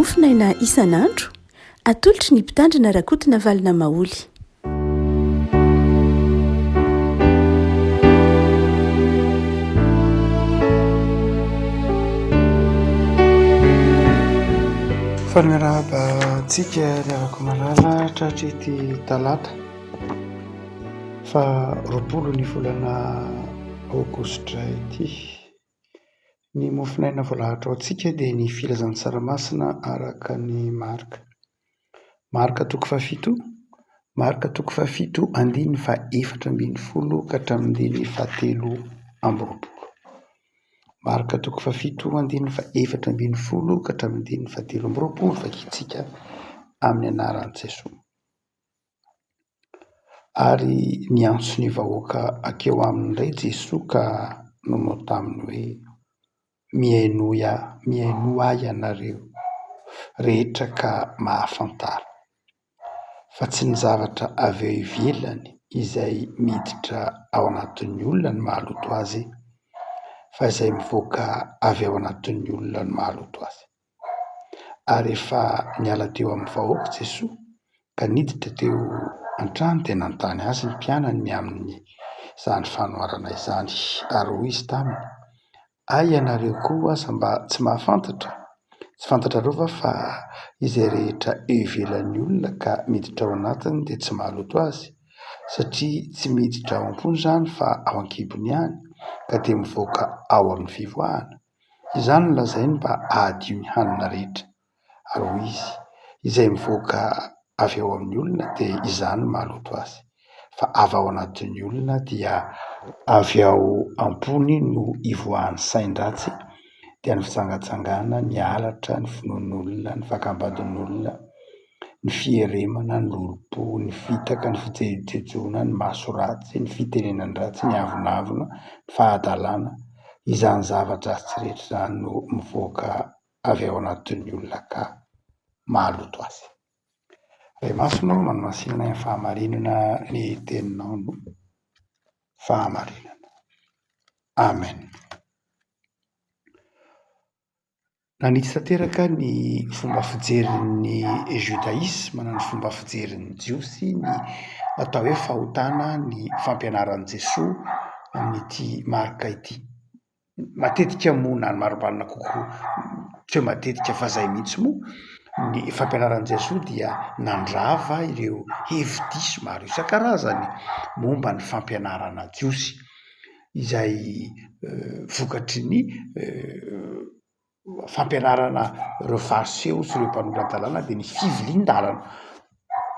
mofinaina isan'andro atolotry ny mpitandrina rakotina valina maoly. Fanarabantsika riavako malala tratrety talata fa 20 ny volana aogositra ity. Ny mofinaina voalahatra ao antsika dia ny filazan'ny tsaramasinà araka ny marika. Marika toko fafito, marika toko fafito andiny fa 410 ka hatramin'ny fahatelo amby roapolo. Marika toko fafito andiny fa 410 ka hatramin'ny fahatelo amby roapolo vakintsika amin'ny anaran'i Jesosy. Ary niantso ny vahoaka akeo aminy indray Jesosy ka nanao taminy hoe mihaino ahy ianareo rehetra ka mahafantara, fa tsy ny zavatra avy eo ivelany izay miditra ao anatin'ny olona ny mahaloto azy, fa izay mivoaka avy ao anatin'ny olona ny mahaloto azy. Ary efa niala teo amin'ny vahoaka Jesosy ka niditra teo an-trano dia nanontany azy ny mpianany amin'ny izany fanoharana izany, ary hoy izy taminy: ay ianareo koa aza mba tsy mahafantatra? Tsy fantatrareo va fa izay rehetra eo ivelan'ny olona ka miditra ao anatiny dia tsy mahaloto azy, satria tsy miditra ao am-pony izany fa ao an-kibony ihany, ka dia mivoaka ao amin'ny fivoahana. Izany no lazainy mba ahadio ny hanina rehetra. Ary hoy izy: izay mivoaka avy ao amin'ny olona dia izany no mahaloto azy, fa avy ao anatin'ny olona dia avy ao am-pony no ivoahan'ny sain-dratsy, dia ny fitsangatsangana, ny halatra, ny finoan'olona, ny fakambadin'olona, ny fieremana, ny lolo-po, ny fitaka, ny fijejoana, ny masoratsy, ny fitenenany ratsy, ny avonavona, ny fahadalàna. Izany zavatra tsy rehetra izany no mivoaka avy ao anatin'ny olona ka mahaloto azy. Ray masina manomasinana ny fahamarinana ny teninao no fahamarinana. Amen. Nanitsy tanteraka ny fomba fijerin'ny judaisma na ny fomba fijerin'ny jiosy ny atao hoe fahotana ny fampianaran'i Jesosy amin'ity marika ity. Matetika moa na ny marimarina kokoa, tsy hoe matetika fa izay mihitsy moa ny fampianaran'i Jesosy dia nandrava ireo hevi-diso maro isan-karazany momba ny fampianarana jiosy, izay vokatry ny fampianarana ireo fariseo sy ireo mpanoloran-dalàna dia ny fivilian-dalana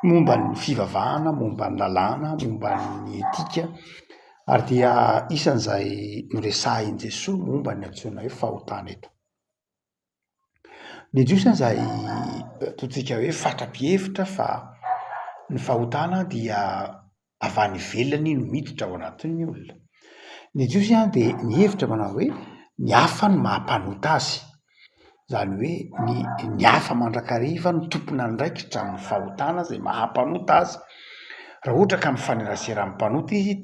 momba ny fivavahana, momba ny lalàna, momba ny etika, ary dia isan'izay noresahin'i Jesosy momba ny antsoina hoe fahotana eto. Ny jiosy izay ataontsika hoe fatra-pihevitra fa ny fahotana dia avy any ivelany no miditra ao anatin'ny olona. Ny jiosy dia nihevitra manao hoe ny hafa no mahampanota azy, izany hoe ny hafa mandrakariva no tompona andraikitra amin'ny fahotana izay mahampanota azy. Raha ohatra ka mifanerasera amin'ny mpanota izy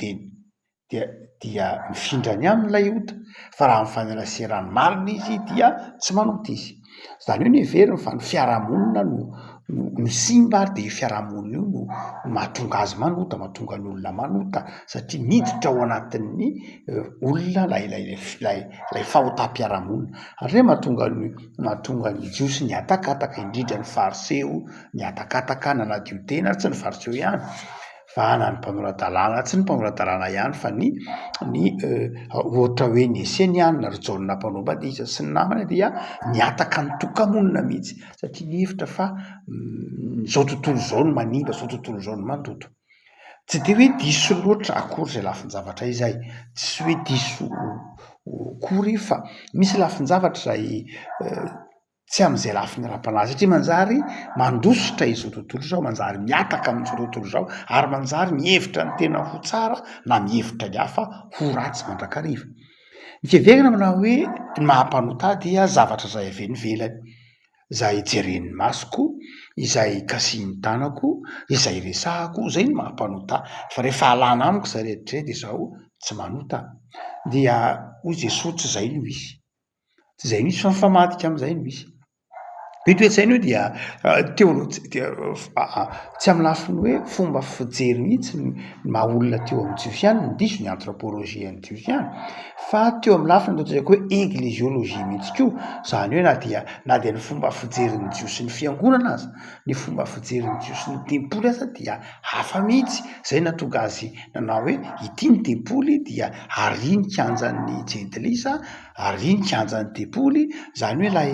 dia mifindra ny aminy ilay ota, fa raha mifanerasera ny marina izy dia tsy manota izy. Izany hoe ny heverina fa ny fiarahamonina no simba, dia fiarahamonina io no mahatonga azy manota, mahatonga ny olona manota, satria miditra ao anatin'ny olona ilay fahotam-piarahamonina. Ary mahatonga ny jiosy ny atakataka, indrindra ny fariseo ny atakataka nanadio tena, tsy ny fariseo ihany fa na ny mpanoran-dalàna, tsy ny mpanoran-dalàna ihany fa ny ohatra hoe ny Esenianina, ry Jaona mpanomban-diza sy ny namany dia niataka ny tokamonina mihitsy, satria nihevitra fa zao tontolo izao no manimba, zao tontolo izao no mandoto. Tsy dia hoe diso loatra akory izay lafin-javatra izay, tsy hoe diso kory fa misy lafin-javatra izay tsy amin'izay lafiny ara-panahy, satria manjary mandositra izao tontolo izao, manjary miataka amin'izao tontolo izao, ary manjary mihevitra ny tena ho tsara na mihevitra ny hafa ho ratsy mandrakariva. Ny fiaviana manao hoe ny mahampanota dia zavatra izay avy any ivelany, izay jeren'ny masoko, izay kasihan'ny tanako, izay resahako, izay no mahampanota. Fa rehefa alana amiko izay rehetra dia izaho tsy manota. Dia hoy Jesosy tsy izay no misy, tsy izay misy fa mifamadika amin'izay no misy. toetsaina io dia tsy amin'ny lafiny hoe fomba fijery mihitsy ny maha olona teo amin'ny jiosiany ny diso ny anthropolojia ny jiosiany fa teo amin'ny lafiny ataontsika hoe egleziolojia mihitsy ko zany hoe na dia ny fomba fijeryn'ny jiosy ny fiangonana azy ny fomba fijeryn'ny jiosy ny tempoly aza dia hafa mihitsy zay natonga azy nanao hoe ity ny tempoly dia ary ny kianjan'ny jentilisa ary ny kianjan'ny tempoly zany hoe lay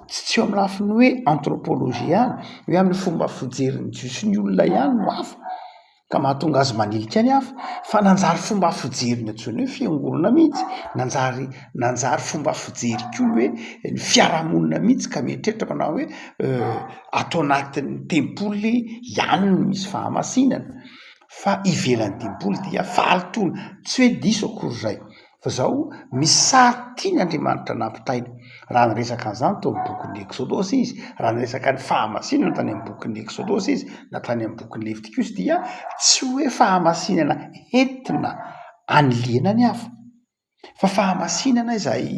tsy eo amin'ny lafiny hoe anthropolojia any hoe amin'ny fomba fijeryn'ny jiosy ny olona ihany no hafa ka mahatonga azy manilika ny hafa fa nanjary fomba fijeriny atsony hoe fiangonana mihitsy nanjary fomba fijery ko hoe ny fiarahamonina mihitsy ka mieritreritra manao hoe atao anatin'ny tempoly ihany no misy fahamasinana fa ivelan'ny tempoly dia fahalitoana tsy hoe diso akory zay fa zao misy sary tiany Andriamanitra nampitaina raha nyresaka an'izany tao amin'ny bokin'ny Exodosy izy raha nyresaka ny fahamasinana tany amin'ny bokin'ny Exodosy izy na tany amin'ny bokin'ny Leviticus dia tsy hoe fahamasinana entina aniliana ny hafa fa fahamasinana izay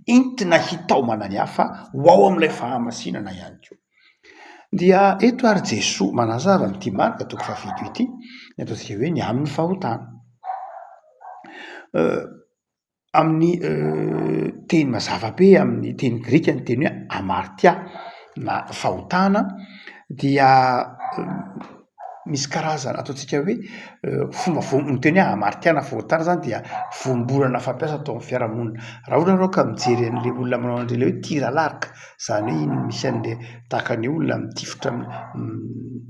entina hitaomana ny hafa ho ao amin'ilay fahamasinana ihany koa dia eto ary Jesoa manazava n'ity Marka toko fahavalo ity ny ataontsika hoe ny amin'ny fahotana amin'ny teny mazava be amin'ny teny grika ny teny hoe amartia na fahotana dia misy karazana ataontsika hoe fomba ny teny hoe amartiana fahotana zany dia voambolana fampiasa atao amin'ny fiarahamonina raha ohatra ianao ka mijery an'ilay olona manao an'ireny hoe tir à l'arc zany hoe iny misy an'ilay tahaka ny olona mitifitra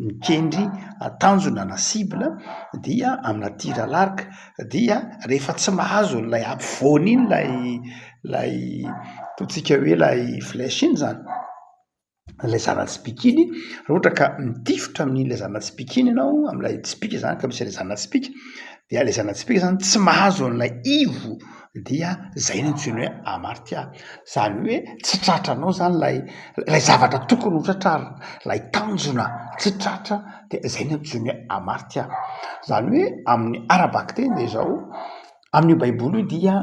mikendry tanjona na cible dia amina tir à l'arc dia rehefa tsy mahazo n'ilay ampovoany iny lay ataontsika hoe lay flèche iny zany lay zana-tspika iny raha ohatra ka mitifitra amin'ilay zana-tspika iny ianao amin'ilay tsipika zany ka misy lay zana-tsipika dia lay zana-tsipika zany tsy mahazo an'ilay ivo dia zay no antsoina hoe amartia zany hoe tsy tratranao zany lay zavatra tokony ho tratrarina lay tanjona tsy tratra dia zay no antsoina hoe amartia zany hoe amin'ny arabaka teny dia zao amin'io baiboly io dia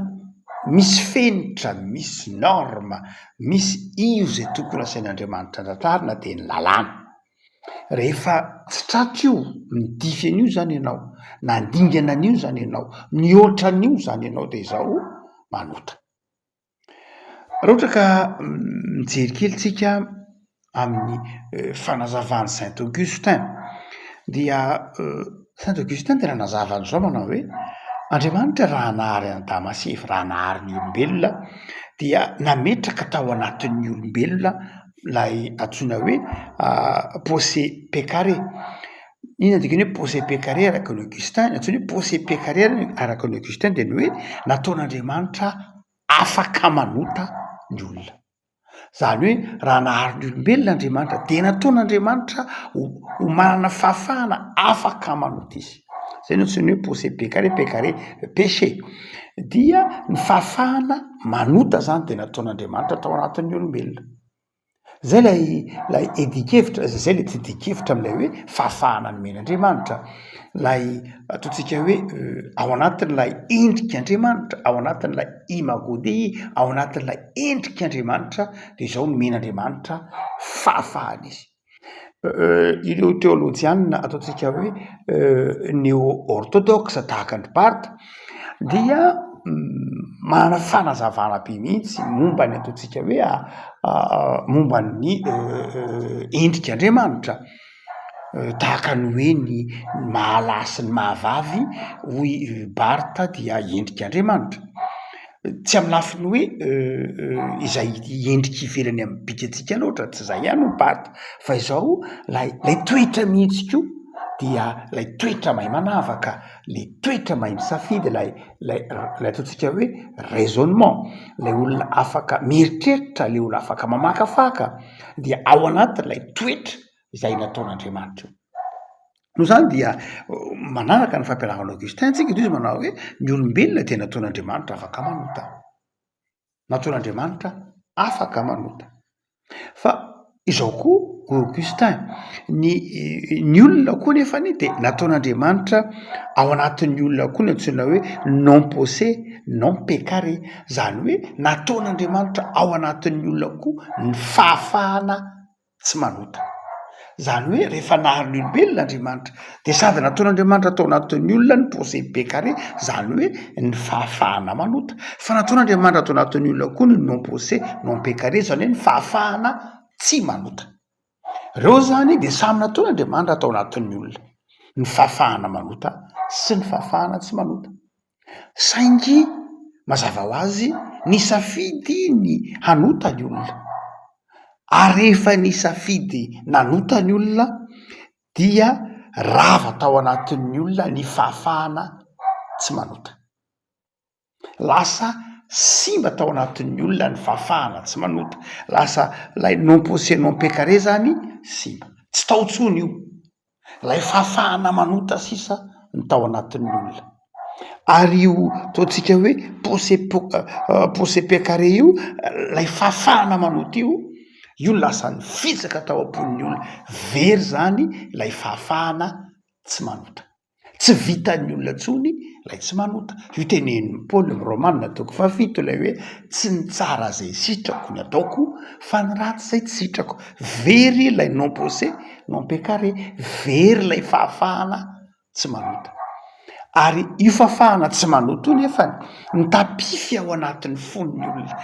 misy fenitra misy norma misy ivo zay tokony asain'Andriamanitra tratrarina dia ny lalàna rehefa tsy tratra io midify an'io zany ianao nandingana an'io zany ianao mihoatra an'io zany ianao dia zao manota raha ohatra ka mijery kely tsika amin'ny fanazavany Saint Augustin dia Saint Augustin tena nazava an'izao manao hoe Andriamanitra raha nahary any Damasefy raha nahary ny olombelona dia nametraka tao anatin'ny olombelona lay antsoina hoe pensée pécaré iny andikany hoe pensée pécaré araka ny Augustin ny antsoina hoe pensée pécaré araka ny Augustin dia ny hoe nataon'Andriamanitra afaka manota ny olona zany hoe raha nahary ny olombelona Andriamanitra dia nataon'Andriamanitra ho manana fahafahana afaka manota izy zay no antsoina hoe pensée pécaré péché dia ny fahafahana manota zany dia nataon'Andriamanitra tao anatin'ny olombelona zay lay edikevitra zay lay tsy edikevitra amin'ilay hoe fahafahana nomen'Andriamanitra lay ataontsika hoe ao anatin'ilay endrik'Andriamanitra ao anatin'ilay imago Dei ao anatin'ilay endrik'Andriamanitra dia zao nomen'Andriamanitra fahafahana izy ireo teolojianina ataontsika hoe néo-orthodoxe tahaka ny Barthes dia manana fanazavana be mihitsy momba ny ataontsika hoe momba ny endrik'Andriamanitra tahaka ny hoe ny mahalahy sy ny mahavavy hoy Barthes dia endrik'Andriamanitra tsy amin'ny lafiny hoe izay endrika ivelany amin'ny bikatsika loatra tsy izay ihany no Barthes fa izao lay toetra mihitsy koa dia lay toetra mahay manavaka lay toetra mahay misafidy lay ataontsika hoe raisonnement lay olona afaka mieritreritra lay olona afaka mamakafaka dia ao anatin'ilay toetra izay nataon'Andriamanitra no zany dia manaraka ny fampianarana Augustin tsika izy manao hoe ny olombelona dia nataon'Andriamanitra afaka manota nataon'Andriamanitra afaka manota fa izao koa Augustin ny olona koa nefany de nataon'Andriamanitra ao anatin'ny olona koa ny antsoina hoe non posé non pécaré, zany hoe nataon'Andriamanitra ao anatin'ny olona koa ny fahafahana tsy manota. Zany hoe rehefa nahary ny olombelon'Andriamanitra de sady nataon'Andriamanitra atao anatin'ny olona ny posé pécaré, zany hoe ny fahafahana manota, fa nataon'Andriamanitra atao anatin'ny olona koa ny non posé non pécaré, zany hoe ny fahafahana tsy manota. Reo zany de samy nataon'Andriamanitra atao anatin'ny olona ny fahafahana manota sy ny fahafahana tsy manota. Saingy mazava ho azy nisafidy ny hanota ny olona, ary rehefa nisafidy nanota ny olona dia rava tao anatin'ny olona ny fahafahana tsy manota. Lasa simba tao anatin'ny olona ny fahafahana tsy manota, lasa lay non posé non pécaré zany simba, tsy tao tsony io, lay fahafahana manota sisa ny tao anatin'ny olona. Ary io taontsika hoe posé pécaré io, lay fahafahana manota io lasa ny fitsaka tao am-pon'ny olona, very zany lay fahafahana tsy manota, tsy vitan'ny olona tsony lay tsy manota. Io tenenin'ny Paoly amin'ny Romanina toko 7 lay hoe tsy ny tsara zay sitrako ny ataoko fa ny ratsy zay tsy sitrako. Very lay non posé non pécaré, very lay fahafahana tsy manota. Ary io fahafahana tsy manota io nefany mitapify ao anatin'ny fon'ny olona,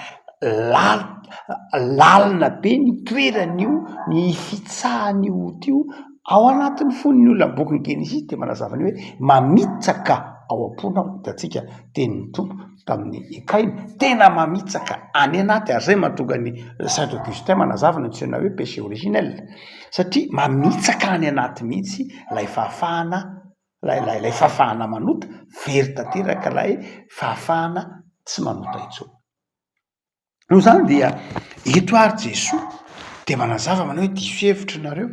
lalina be ny toeran'io, ny fitsahan'io ota io ao anatin'ny fon'ny olona. Boky ny Genesis de manazava ny hoe mamitsaka ao am-ponao, hitantsika tenin'ny tompo tamin'ny Kaina, tena mamitsaka any anaty, ary zay mahatonga ny Saint Augustin manazava ny antsoina hoe péché originel, satria mamitsaka any anaty mihitsy lay fahafahana, lay fahafahana manota, very tanteraka lay fahafahana tsy manota intsony. No zany dia eto ary Jesoa de manazava manao hoe diso hevitra nareo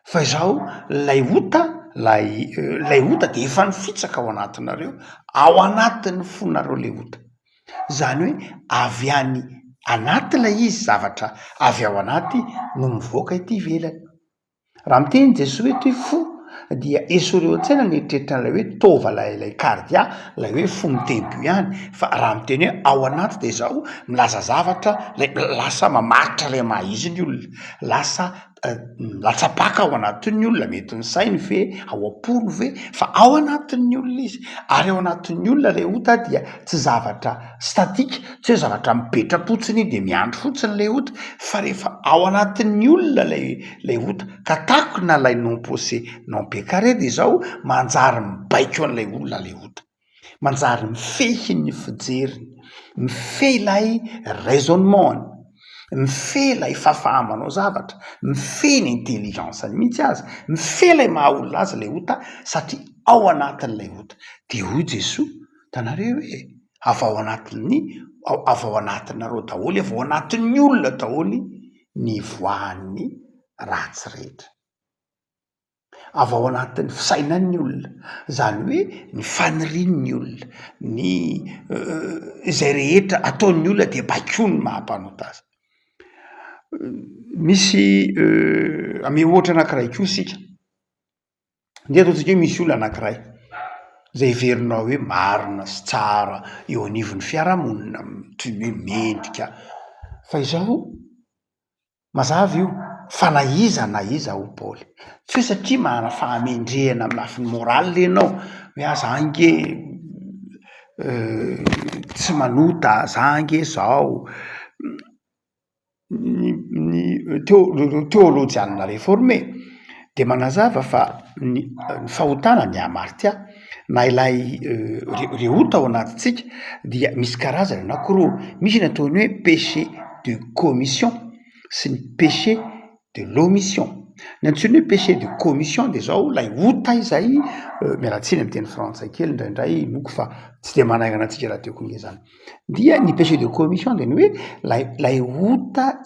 fa izaho lay ota de efa nifitsaka ao anatinareo, ao anatin'ny fonareo le ota. Zany hoe avy any anaty lay izy zavatra avy ao anaty no mivoaka ity ivelany. Raha miteny Jesoa hoe toy fo dia esoreo an-tsaina ny eritreritra lay hoe tova lay kardia, lay hoe fo mitebo ihany, fa raha miteny hoe ao anaty de zao milaza zavatra lay lasa mamaritra lay mahizy ny olona, lasa latsapaka ao anatin'ny olona, mety ny sainy ve, ao am-pony ve, fa ao anatin'ny olona izy. Ary ao anatin'ny olona lay ota dia tsy zavatra statika, tsy hoe zavatra mipetra-potsiny de miandro fotsiny lay ota, fa rehefa ao anatin'ny olona lay ota ka takona lay non posé non pécaré de zao manjary mibaiko an'ilay olona lay ota, manjary mifehy ny fijeriny, mifehy lay raisonnement, mifehy lay fahafahamanao zavatra, mifehy ny intelligenceny mihitsy azy, mifehy lay maha olona azy lay ota, satria ao anatin'ilay ota. De hoy Jesoa tanareo hoe avy ao anatinareo daholo, avy ao anatin'ny olona daholo ny voan'ny ratsy rehetra, avy ao anatin'ny fisainan'ny olona, zany hoe ny fanirian'ny olona, ny izay rehetra ataon'ny olona de baiko ny mahampanota azy. Misy ame ohatra anankiray koa sika, nde ataontsika hoe misy olona anankiray zay heverinao hoe marina sy tsara eo anivon'ny fiarahamonina, toy ny hoe mendrika, fa izao mazava io fa na iza ho Paoly, tsy hoe satria manana fahamendrehana amin'ny lafiny moraly ianao hoe zange tsy manota, zange zao. Ny théologianina réformé de manazava fa ny fahotana ny amartya na ilay reota ao anatintsika dia misy karazany anankiroa, misy ny ataony hoe péché de commission sy ny péché de l'omission. Ny antsoiny hoe péché de commission de zao lay ota izay mialatsiny amin'ny teny frantsay kely indraindray loko fa tsy de manaingana antsika raha teoko nge zany. Dia ny péché de commission de ny hoe lay ota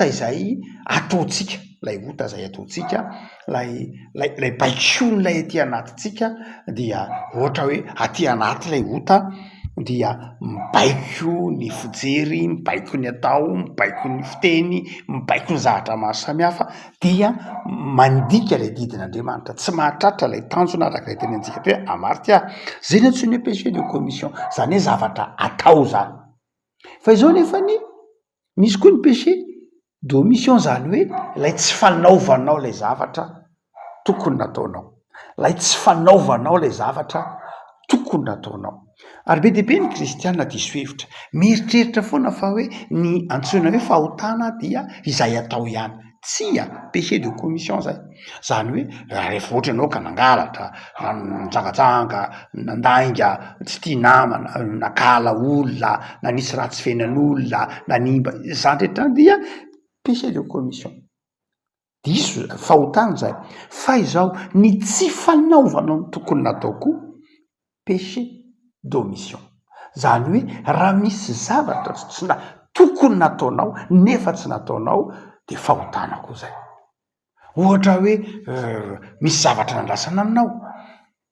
izay ataotsika, lay ota izay ataotsika, lay baikony lay aty anatintsika dia ohatra hoe aty anaty lay ota dia mibaiko ny fijery, mibaiko ny atao, mibaiko ny fiteny, mibaiko ny zavatra maro samihafa, dia mandika ilay didin'Andriamanitra, tsy mahatratra ilay tanjona araka ilay teny antsika hoe amarika aho. Zay ny antsoina hoe péché de commission, zany hoe zavatra atao zany. Fa izao nefany misy koa ny péché d'omission, zany hoe ilay tsy fanaovanao ilay zavatra tokony nataonao, ilay tsy fanaovanao ilay zavatra tokony nataonao. Ary be deabe ny kristianina diso hevitra, mieritreritra foana fa hoe ny antsoina hoe fahotana dia izay atao ihany. Tsia péché de commission zay, zany hoe rehefa ohatra ianao ka nangalatra, nitsangatsanga, nandainga, tsy tia namana, nakala olona, nanisy raha tsy fenan'olona, nanimba, zany rehetra dia péché de commission, diso fahotana zay. Fa izao ny tsy fanaovanao ny tokony natao koa péché d'omission, zany hoe raha misy zavatra tsy tokony nataonao nefa tsy nataonao, de fahotana koa zay. Ohatra hoe misy zavatra nandrasana aminao,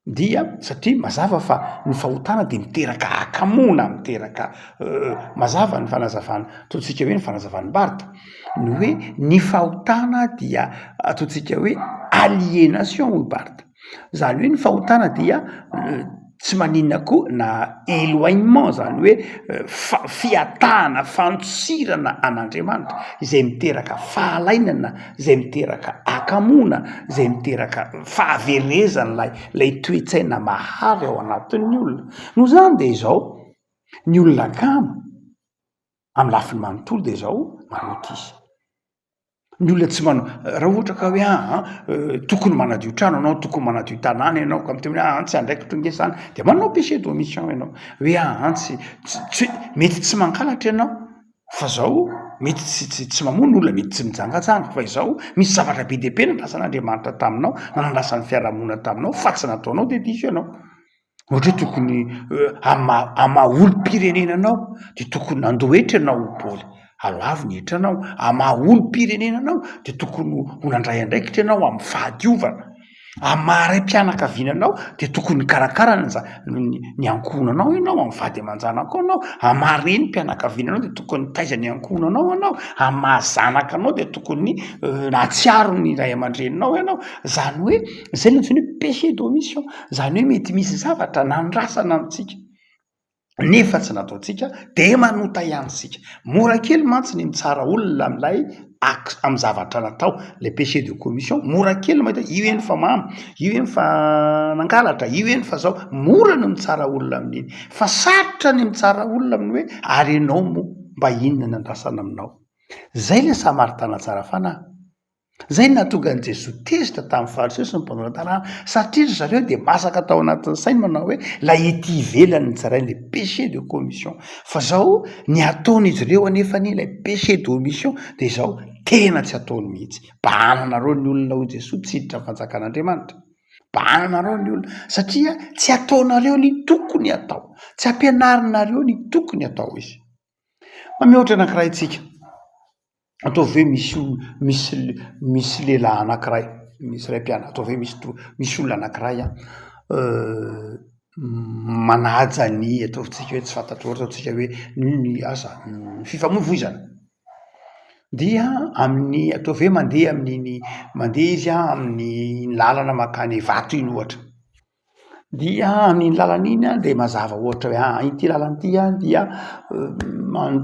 dia satria mazava fa ny fahotana de miteraka akamona, miteraka mazava ny fanazavana, ataontsika hoe ny fanazavany Barthes, ny hoe ny fahotana dia ataontsika hoe aliénation hoy Barthes, zany hoe ny fahotana dia tsy maninona koa na éloignement, zany hoe fiatahana, fantsirana an'Andriamanitra, izay miteraka fahalainana, izay miteraka akamona, izay miteraka fahaverezana lay toetsaina mahary ao anatin'ny olona. No zany de izao ny olona kamo amin'ny lafiny manontolo de izao manotisy. Ny olona tsy manao, raha ohatra ka hoe tokony manadio trano ianao, tokony manadio tanàna ianao, ka miteny hoe tsy andraikitra ngesany, de manao péché d'omission ianao, hoe tsy mety tsy mankalatra ianao, fa zao mety tsy mamono olona, mety tsy mijangatsanga, fa izao misy zavatra be deabe nandrasan'Andriamanitra taminao, nandrasan'ny fiarahamonina taminao, fa tsy nataonao de diso ianao. Ohatra hoe tokony ama olom-pirenenanao de tokony nandohetra ianao Paoly, aloavy ny hitranao, ama olom-pirenenanao de tokony ho nandray andraikitra ianao amin'ny fahadiovana, amaray-pianakavinanao de tokony karakara ny ankonanao ianao, amin'ny vady aman-janaka anao, amareny mpianakavinanao de tokony taiza ny ankonanao anao, amazanaka anao de tokony natsiaro ny ray aman-dreninao ianao. Zany hoe zay no antsoina hoe péché d'omission, zany hoe mety misy zavatra nandrasana amintsika nefa tsy nataontsika de manota ihany sika. Mora kely mantsy ny mitsara olona am'lay amin'ny zavatra natao, le péché de commission, mora kely mahita io eny fa mamy, io eny fa nangalatra, io eny fa zao, mora ny mitsara olona amin'iny, fa sarotra ny mitsara olona amin'ny hoe ary ianao mo mba inona nandrasana aminao. Zay le samaritana tsara fanahy, zay nahatonga an' Jesoa tezitra tamin'ny fariseo sy ny mpanao tanàna, satria ry zareo de masaka tao anatin'ny sainy manao hoe la ety ivelany ny tsarainy le péché de commission. Fa zao ny ataon'izy ireo anefany ilay péché d'omission de zao tena tsy ataony mihitsy. Bananareo ny olona ho Jesoa tsiditra ny fanjakan'Andriamanitra, bananareo ny olona, satria tsy ataonareo ny tokony atao, tsy ampianarinareo ny tokony atao izy. Mihoatra anankiray tsika, ataovy hoe misy lehilahy anankiray, misy ray mpianatra, ataovy hoe misy olona anankiray manaja ny ataontsika hoe tsy fantatro, ataontsika hoe ny fifamoivoizana, dia amin'ny ataovy hoe mandeha izy amin'ny lalana makany vato iny ohatra, dia amin'iny lalana iny de mazava ohatra hoe ity lalana ity dia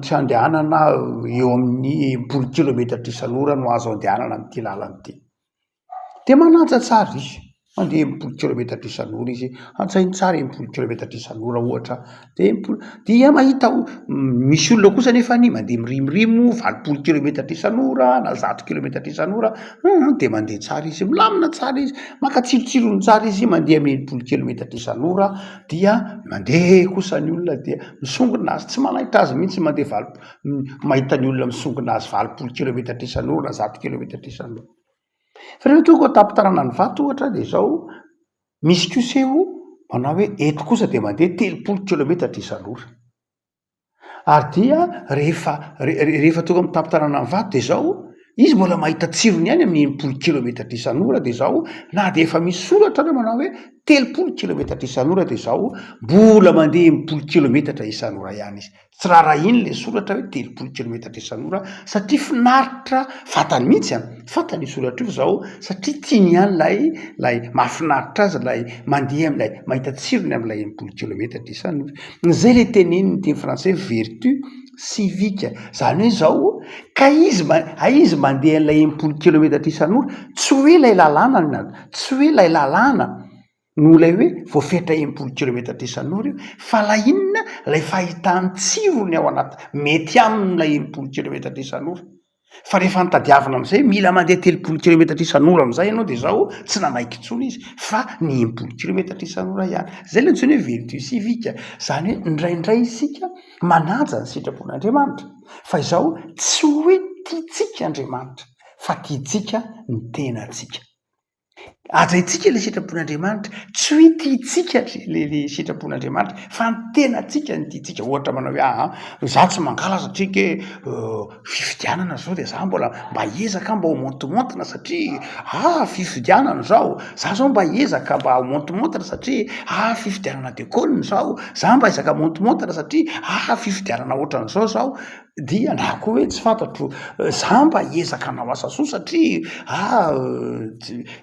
tsy andehanana eo amin'ny 10 kilometatra isan'ora no azo andehanana amin'ity lalana ity, de manaja tsara izy, mandeha 10 kilometatra isan'ora izy, antsainy tsara 10 kilometatra isan'ora ohatra, dia mahita misy olona kosa nefa mandeha mirimorimo 20 kilometatra isan'ora na 100 kilometatra isan'ora, de mandeha tsara izy, milamina tsara izy, maka tsirotsirony tsara izy, mandeha amin'ny 10 kilometatra isan'ora, dia mandeha kosa ny olona dia misongona azy, tsy manahitra azy mihitsy mandeha mahita ny olona misongona azy 20 kilometatra isan'ora na 100 kilometatra isan'ora. Fa rehefa tonga tampon-tanàna ny vato ohatra de zao misy koseho manao hoe eto kosa de mandeha 30 kilometatra isan'ora, ary dia rehefa tonga amin'ny tampon-tanàna ny vato de zao izy mbola mahita tsirony ihany amin'ny 10 kilometatra isan'ora de zao na de efa misy soratra reo manao hoe 30 kilometatra isan'ora de zao mbola mandeha 10 kilometatra isan'ora ihany izy tsy raharaha iny le soratra hoe 30 kilometatra isan'ora satria finaritra fatany mihitsy a fatany soratra io zao satria tiany ihany lay mahafinaritra azy lay mandeha am'lay mahita tsirony am'lay 10 kilometatra isan'ora zay le teneniny teny français vertu civique zany hoe zao ka izy mandeha an'lay 10 kilometatra isan'ora tsy hoe lay lalàna tsy hoe lay lalàna no lay hoe voafetra 10 kilometatra isan'ora io fa la inona lay fahitany tsirony ao anaty mety amin'lay 10 kilometatra isan'ora fa rehefa nitadiavina am'izay mila mandeha 30 kilometatra isan'ora am'izay ianao de zao tsy namaiky intsony izy fa ny 10 kilometatra isan'ora ihany zay le ntsony hoe vertu civique zany hoe indraindray isika manaja ny sitrapon'Andriamanitra fa izao tsy hoe tiatsika Andriamanitra fa tiatsika ny tenantsika ajaitsika le sitrapon'Andriamanitra tsy hoe tiatsika le sitrapon'Andriamanitra fa ny tenantsika ny tiatsika ohatra manao hoe za tsy mangala satria ke fifidianana zao de za mbola mba ezaka mba ho montemontina satria fifidianana zao za zao mba ezaka mba ho montemontina satria fifidianana dekôlina zao za mba ezaka montemontina satria fifidianana ohatran'izao zao dia na koa hoe tsy fantatro za mba ezaka anao asa soa satria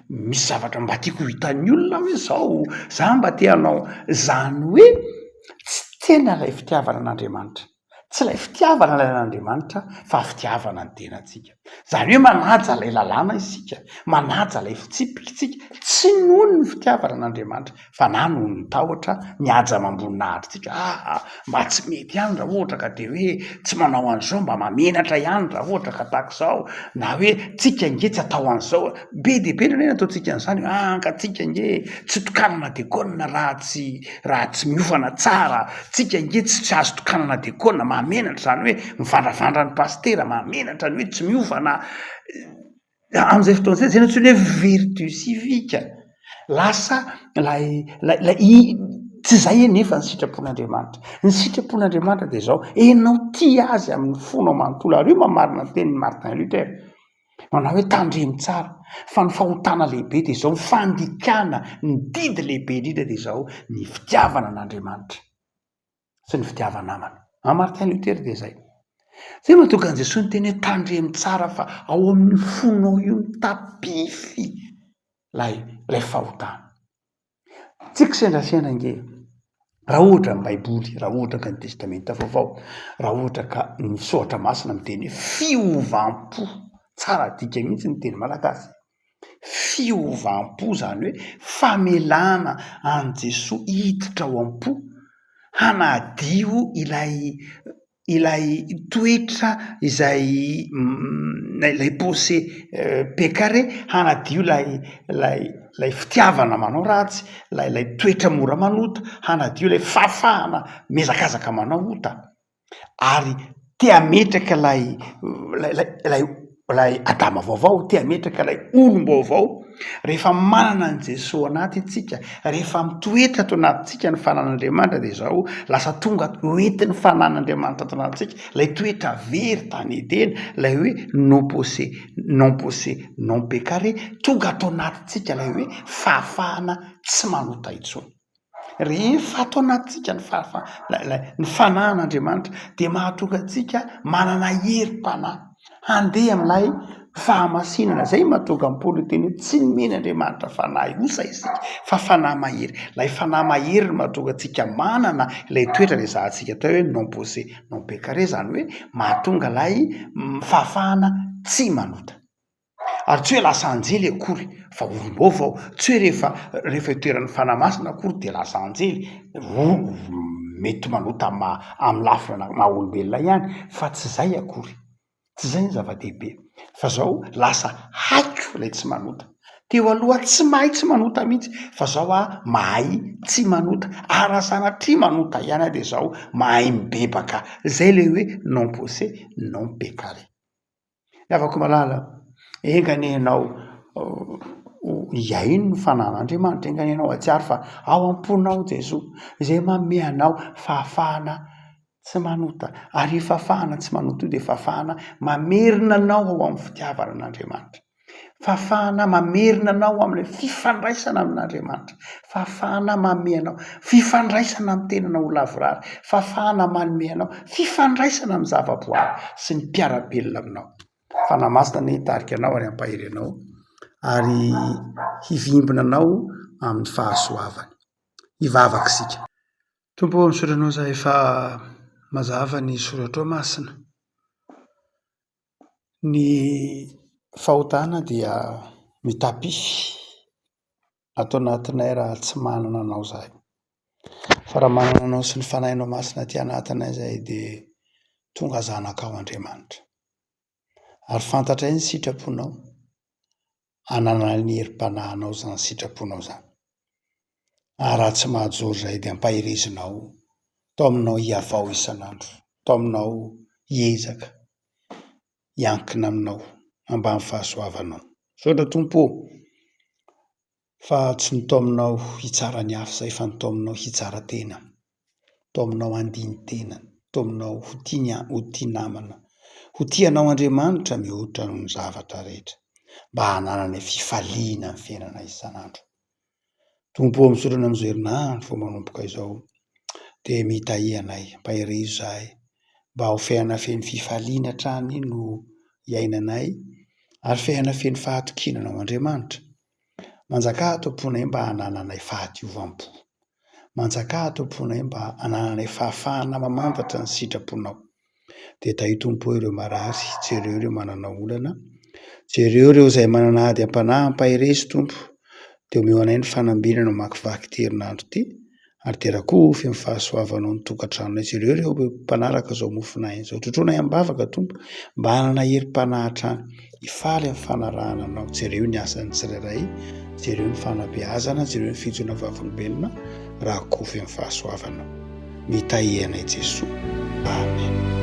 misy zavatra mba tiako hitan'ny olona hoe zao za mba te hanao zany hoe tsy tena lay fitiavana an'Andriamanitra tsy lay fitiavana lay an'Andriamanitra fa fitiavana ny tenantsika zany hoe manaja lay lalàna isika manaja lay fitsipikitsika tsy noho ny fitiavana an'Andriamanitra fa na noho ny tahotra miaja mamboninahitrytsika mba tsy mety ihany raha ohatra ka de hoe tsy manao an'izao mba mamenatra ihany raha ohatra ka tahaka zao na hoe tsika nge tsy atao an'izao be de be ndreny ataotsika an'izany ka tsika nge tsy tokanana dekôlina raha tsy miofana tsara tsika nge tsy azo tokanana dekôlina mamenatra zany hoe mivandravandra ny pastera mamenatra ny hoe tsy miofana am'izay fotoan'zay zay nantsony hoe vertu civique lasa tsy zay nefa ny sitrapon'Andriamanitra ny sitrapon'Andriamanitra de zao enao tia azy amin'ny fonao manontolo ary io mamarina ny tenin'ny Martin Luther manao hoe tandremo tsara fa ny fahotana lehibe de zao ny fandikana ny didy lehibe indrindra de zao ny fitiavana an'Andriamanitra sy ny fitiavana namana Martin Luther de zay mahatonga an'i Jesosy ny teny hoe tandremo tsara fa ao amin'ny fonao io ny tapify lay fahotana tsika sendrasena nge raha ohatra ny baiboly raha ohatra ka ny testamenta vaovao raha ohatra ka ny soratra masina miteny hoe fiovam-po tsara dika mihitsy ny teny malagasy fiovam-po zany hoe famelana an' Jesosy hiditra ao am-po hanadio ilay toetra izay lay pensée pécaré hanadio lay fitiavana manao ratsy lay toetra mora manota hanadio lay fahafahana mezakazaka manao ota ary te ametraka lay adama vaovao te ametraka lay olom-baovao rehefa manana an' Jesosy anaty tsika rehefa mitoetra ato anatintsika ny fanan'Andriamanitra de zao lasa tonga hoentin'ny fanan'Andriamanitra ato anatintsika lay toetra very tany edena lay hoe non pensé non pécaré tonga ato anatintsika lay hoe fahafahana tsy manota intsony rehefa ato anatintsika ny fanan'Andriamanitra de mahatonga antsika manana herim-panahy handeha am'lay fahamasinana zay mahatonga ny Paoly teny hoe tsy nomeny Andriamanitra fanahy osa isika fa fanahy mahery lay fanahy mahery no mahatonga antsika manana lay toetra le zahantsika tao hoe non pensé non pécaré zany hoe mahatonga lay fahafahana tsy manota ary tsy hoe lasa anjely akory fa olom-baovao tsy hoe rehefa itoeran'ny fanahy masina akory de lasa anjely mety manota amin'ny lafina maha olombelona ihany fa tsy zay akory tsy zay ny zava-dehibe fa zao lasa haiko lay tsy manota teo aloha tsy mahay tsy manota mihitsy fa zao mahay tsy manota ara-sanatria manota ihany de zao mahay mibebaka zay le hoe non pensé non pécaré afaka malala enganenao iaino ny fanan'Andriamanitra enganenao atsiary fa ao am-ponao Jesosy zay manome anao fahafahana tsy manota ary fafahana tsy manota io dia fafahana mamerina anao ao amin'ny fitiavana an'Andriamanitra, fafahana mamerina anao amin'ny fifandraisana amin'Andriamanitra, fafahana manome anao fifandraisana amin'ny tenana ho lavorary, fafahana manome anao fifandraisana amin'ny zavaboary sy ny mpiara-belona aminao. Fanamasina ny hitarika anao ary hampahery anao ary hivimbina anao amin'ny fahasoavany. Hivavaka isika. Tompo misaotranao izahay fa mazava ny soratra masina. Ny fahotana dia mitapisy atao anatinay raha tsy manana anao izahay. Fa raha manana anao sy ny fanahinao masina aty anatinay izahay dia tonga zanakao Andriamanitra. Ary fantatray ny sitraponao, hananana ny herim-panahinao izany sitraponao izany. Ary raha tsy mahajoro izahay dia ampahirizinao, tao aminao hiavao isan'andro, tao aminao hiezaka, hiankina aminao, mba amin'ny fahasoavanao. Misaotra Tompo fa tsy nitao aminao hitsara ny hafa izay fa nitao aminao hitsara tena, tao aminao handiny tena, tao aminao ho tia namana, ho tianao Andriamanitra mihoatra noho ny zavatra rehetra, mba hananana fifaliana amin'ny fiainana isan'andro. Tompo misaotra amin'izao herinandro vao manomboka izao dia mitahy anay, mpahirizo izahay, mba ho fiainana feno fifaliana hatrany no iainanay ary fiainana feno fahatokinana ao Andriamanitra. Manjakà Tomponay mba hanananay fahadiovam-po, manjakà Tomponay mba hanananay fahafahana mamantatra ny sitraponao. Dia tahi Tompo ireo marary, jereo ireo manana olana, jereo ireo izay manana ady am-panahy hampahirezy Tompo, dia omeo anay ny fanambinana makivaky ity herinandro ity ary terakofy amin'ny fahasoavanao ny tokantranonay. Jereo ireo mpanaraka izao mofinahy izao, trotroanay am-bavaka Tompo mba hanana herim-panahy hatrany, hifaly amin'ny fanarahana anao. Jereo ny asan'ny tsirairay, jereo ny fanabeazana, jereo ny fijona vavolombelona, raha kofy amin'ny fahasoavanao. Mitahy anay Jesosy. Amen.